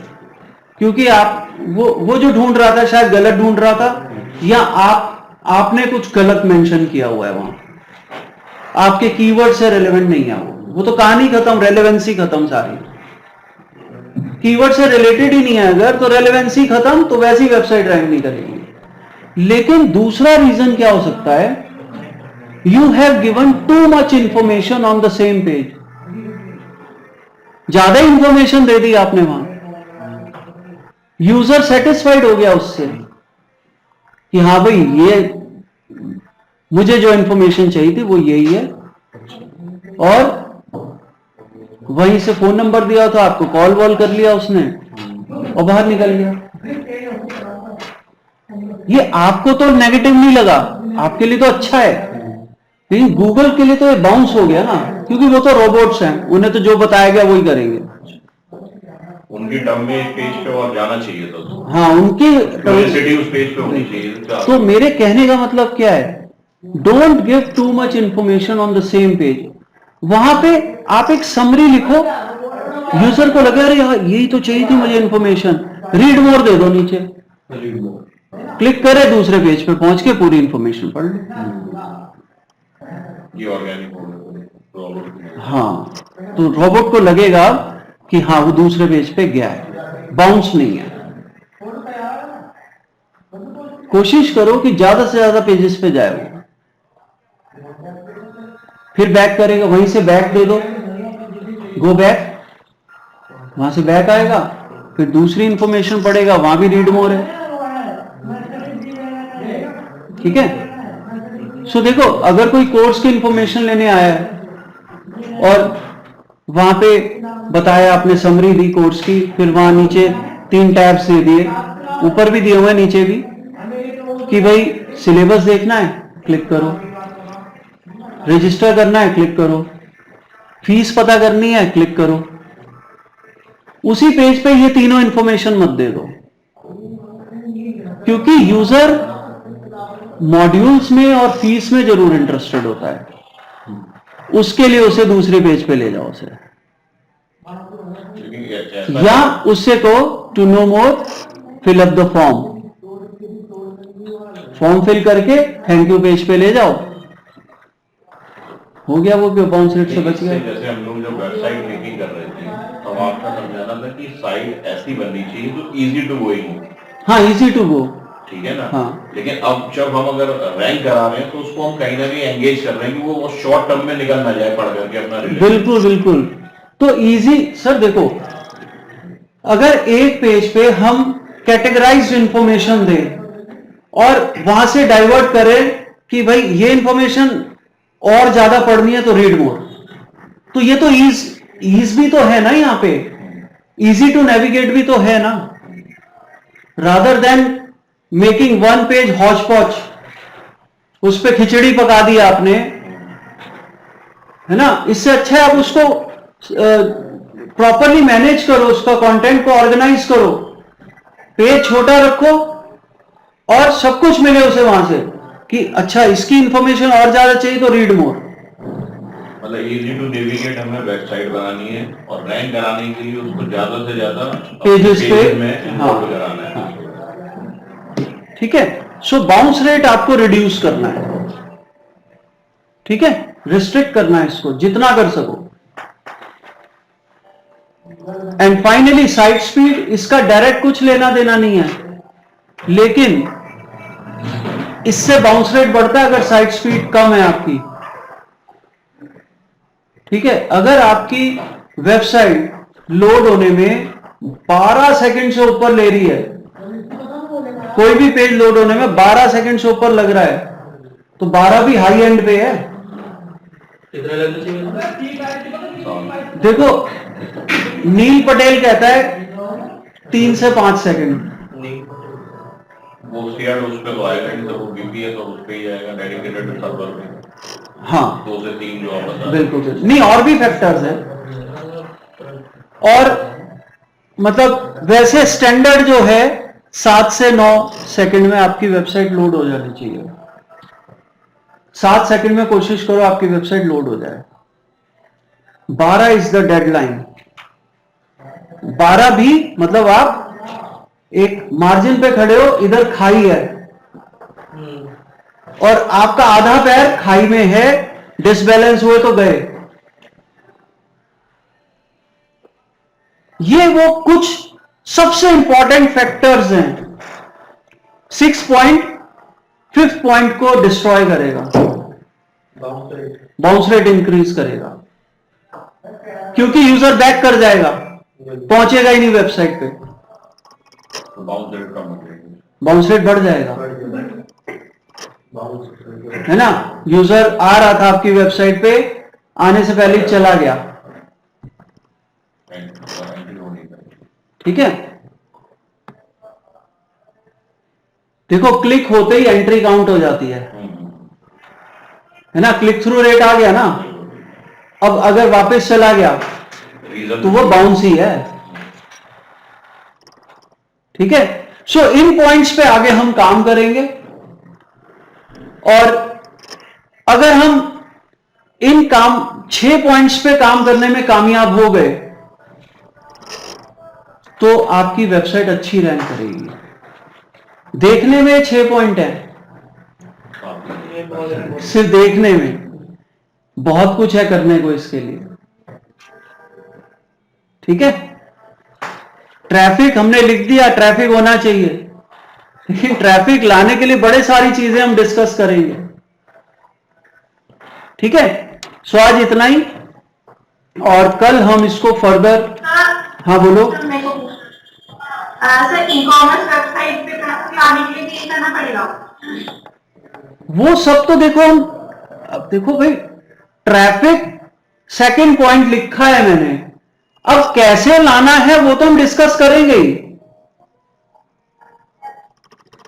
क्योंकि आप वो जो ढूंढ रहा था शायद गलत ढूंढ रहा था, या आपने कुछ गलत मेंशन किया हुआ है वहां, आपके कीवर्ड से रेलेवेंट नहीं है वो तो कहानी खत्म, रेलेवेंसी खत्म सारी। कीवर्ड से रिलेटेड ही नहीं है अगर, तो रेलेवेंसी खत्म, तो वैसी वेबसाइट रैंक नहीं करेगी। लेकिन दूसरा रीजन क्या हो सकता है? You have given too much information on the same page, ज्यादा इंफॉर्मेशन दे दी आपने वहां, यूजर सेटिस्फाइड हो गया उससे कि हाँ भाई ये मुझे जो इंफॉर्मेशन चाहिए थी वो यही है, और वहीं से फोन नंबर दिया था आपको, कॉल वॉल कर लिया उसने और बाहर निकल गया। ये आपको तो नेगेटिव नहीं लगा, आपके लिए तो अच्छा है, लेकिन गूगल के लिए तो ये बाउंस हो गया ना, क्योंकि वो तो रोबोट्स हैं, उन्हें तो जो बताया गया वही करेंगे। उनकी डमी पेज पे और जाना चाहिए तो, हाँ, उनकी क्यूरियोसिटी उस पेज पे होनी चाहिए। तो मेरे कहने का मतलब क्या है? Don't give too much information on the same page. वहां पे आप एक समरी लिखो, यूजर को लगे अरे यार यही तो चाहिए थी मुझे इंफॉर्मेशन, रीड मोर दे दो नीचे, क्लिक करे, दूसरे पेज पे पहुंच के पूरी इंफॉर्मेशन पढ़ ले। ये ऑर्गेनिक रोबोट, हाँ, तो रोबोट को लगेगा कि हाँ वो दूसरे पेज पे गया है, बाउंस नहीं है। कोशिश करो कि ज्यादा से ज्यादा पेजेस पे जाए वो, फिर बैक करेगा, वहीं से बैक दे दो, गो बैक, वहां से बैक आएगा, फिर दूसरी इंफॉर्मेशन पढ़ेगा, वहां भी रीड मोर है, ठीक है। सो देखो, अगर कोई कोर्स की इंफॉर्मेशन लेने आया है और वहां पे बताया आपने, समरी दी कोर्स की, फिर वहां नीचे 3 टैब्स दे दिए, ऊपर भी दिए हुए नीचे भी, कि भाई सिलेबस देखना है, क्लिक करो, रजिस्टर करना है, क्लिक करो, फीस पता करनी है, क्लिक करो। उसी पेज पे ये तीनों इंफॉर्मेशन मत दे दो, क्योंकि यूजर मॉड्यूल्स में और फीस में जरूर इंटरेस्टेड होता है, उसके लिए उसे दूसरे पेज पे ले जाओ उसे, या उससे को to know more fill up the form fill करके थैंक यू पेज पे ले जाओ, हो गया वो बाउंस रेट से बच गया। जैसे हम लोग जब वेबसाइट मेकिंग कर रहे थे तो आपका समझाना था कि साइट ऐसी बननी चाहिए जो इजी टू गोइंग हो। हाँ, इजी टू गो, ठीक है ना। हाँ। लेकिन अब जब हम अगर रैंक करा रहे हैं तो उसको हम कहीं ना कहीं एंगेज कर रहे हैं कि वो शॉर्ट टर्म में निकल ना जाए पढ़ करके अपना रिलेशन। बिल्कुल बिल्कुल। तो इजी सर देखो, अगर एक पेज पे हम कैटेगराइज्ड इंफॉर्मेशन दें और वहां से डाइवर्ट करें कि भाई ये इंफॉर्मेशन और ज्यादा पढ़नी है तो रीड मोर, तो ये तो ईज भी तो है ना, यहाँ पे इजी टू नेविगेट भी तो है ना, rather than making one page Hooch पॉच, उस पे खिचड़ी पका दी आपने, है ना। इससे अच्छा है आप उसको प्रॉपरली मैनेज करो, उसका कंटेंट को ऑर्गेनाइज करो, पेज छोटा रखो और सब कुछ मिले उसे वहां से कि अच्छा इसकी इंफॉर्मेशन और ज्यादा चाहिए तो रीड मोर। मतलब इजी टू नेविगेट हमें वेबसाइट बनानी है और रैंक कराने के लिए उसको ज्यादा से ज्यादा पेजेस पे में इन्वॉल्व कराना है। ठीक है। सो बाउंस रेट आपको रिड्यूस करना है, ठीक है, रिस्ट्रिक्ट करना है इसको जितना कर सको। एंड फाइनली साइट स्पीड, इसका डायरेक्ट कुछ लेना देना नहीं है, लेकिन इससे बाउंस रेट बढ़ता है अगर साइट स्पीड कम है आपकी। ठीक है, अगर आपकी वेबसाइट लोड होने में 12 सेकंड से ऊपर ले रही है, कोई भी पेज लोड होने में 12 सेकंड से ऊपर लग रहा है, तो 12 भी हाई एंड पे है। कितना लगना चाहिए? देखो नील पटेल कहता है 3 से 5 सेकंड। वो सीआर उस पे आएगा नहीं तो वो बीपीएस और उस पे ही जाएगा डेडिकेटेड सर्वर पे। हाँ 2 से 3 जो आप बता बिल्कुल नहीं, और भी फैक्टर्स हैं, और मतलब वैसे स्टैंडर्ड जो है 7 से 9 सेकंड में आपकी वेबसाइट लोड हो जानी चाहिए। 7 सेकंड में कोशिश करो आपकी वेबसाइट लोड हो जाए। 12 इज द डेडलाइन। 12 भी मतलब आप एक मार्जिन पे खड़े हो, इधर खाई है और आपका आधा पैर खाई में है, डिसबैलेंस हुए तो गए। ये वो कुछ सबसे इंपॉर्टेंट फैक्टर्स हैं। 6 पॉइंट 5th पॉइंट को डिस्ट्रॉय करेगा, बाउंस रेट इंक्रीज करेगा, क्योंकि यूजर बैक कर जाएगा, पहुंचेगा ही नहीं वेबसाइट पे, बाउंस रेट कम हो जाएगी, बाउंस रेट बढ़ जाएगा, है ना। यूजर आ रहा था आपकी वेबसाइट पे, आने से पहले ही चला गया, ठीक है। देखो क्लिक होते ही एंट्री काउंट हो जाती है ना, क्लिक थ्रू रेट आ गया ना। अब अगर वापस चला गया तो वो बाउंस ही है, ठीक है। सो इन पॉइंट्स पे आगे हम काम करेंगे, और अगर हम इन 6 पॉइंट्स पे काम करने में कामयाब हो गए तो आपकी वेबसाइट अच्छी रैंक करेगी। देखने में 6 पॉइंट है, सिर्फ देखने में, बहुत कुछ है करने को इसके लिए, ठीक है। ट्रैफिक हमने लिख दिया, ट्रैफिक होना चाहिए, लेकिन ट्रैफिक लाने के लिए बड़े सारी चीजें हम डिस्कस करेंगे, ठीक है। सो आज इतना ही, और कल हम इसको फर्दर। हाँ बोलो। सर ई कॉमर्स वेबसाइट पे ट्रैफिक लाने के लिए क्या करना पड़ेगा? वो सब तो देखो हम, अब देखो भाई ट्रैफिक 2nd पॉइंट लिखा है मैंने, अब कैसे लाना है वो तो हम डिस्कस करेंगे ही।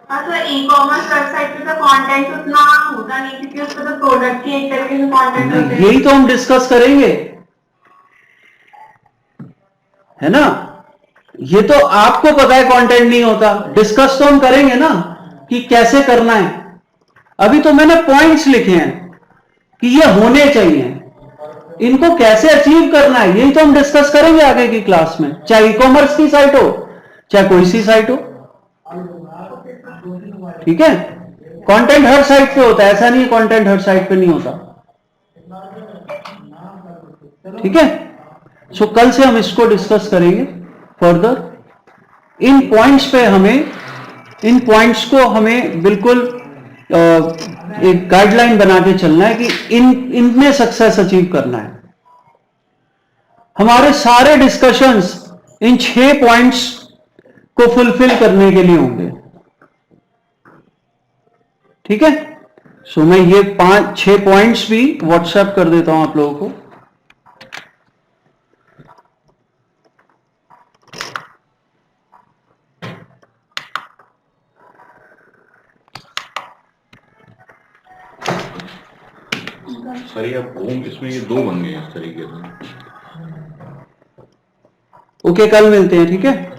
सर ई कॉमर्स वेबसाइट पे तो कंटेंट उतना होता नहीं, क्योंकि उसमें तो प्रोडक्ट के एक तरीके से कंटेंट होते हैं। यही तो हम डिस्कस करेंगे, है ना। ये तो आपको पता है कंटेंट नहीं होता, डिस्कस तो हम करेंगे ना कि कैसे करना है, अभी तो मैंने पॉइंट्स लिखे हैं कि ये होने चाहिए, इनको कैसे अचीव करना है यही तो हम डिस्कस करेंगे आगे की क्लास में, चाहे ई कॉमर्स की साइट हो चाहे कोई सी साइट हो। ठीक है, कंटेंट हर साइट पे होता है, ऐसा नहीं कंटेंट हर साइट पे नहीं होता। ठीक है, सो कल से हम इसको डिस्कस करेंगे फर्दर। इन पॉइंट्स को हमें बिल्कुल एक गाइडलाइन बना के चलना है कि इनमें सक्सेस अचीव करना है। हमारे सारे डिस्कशंस इन 6 पॉइंट्स को फुलफिल करने के लिए होंगे। ठीक है, सो मैं ये 6 पॉइंट्स भी व्हाट्सएप कर देता हूं आप लोगों को। सर ये होम इसमें ये 2 बन गए इस तरीके से। ओके, कल मिलते हैं। ठीक है।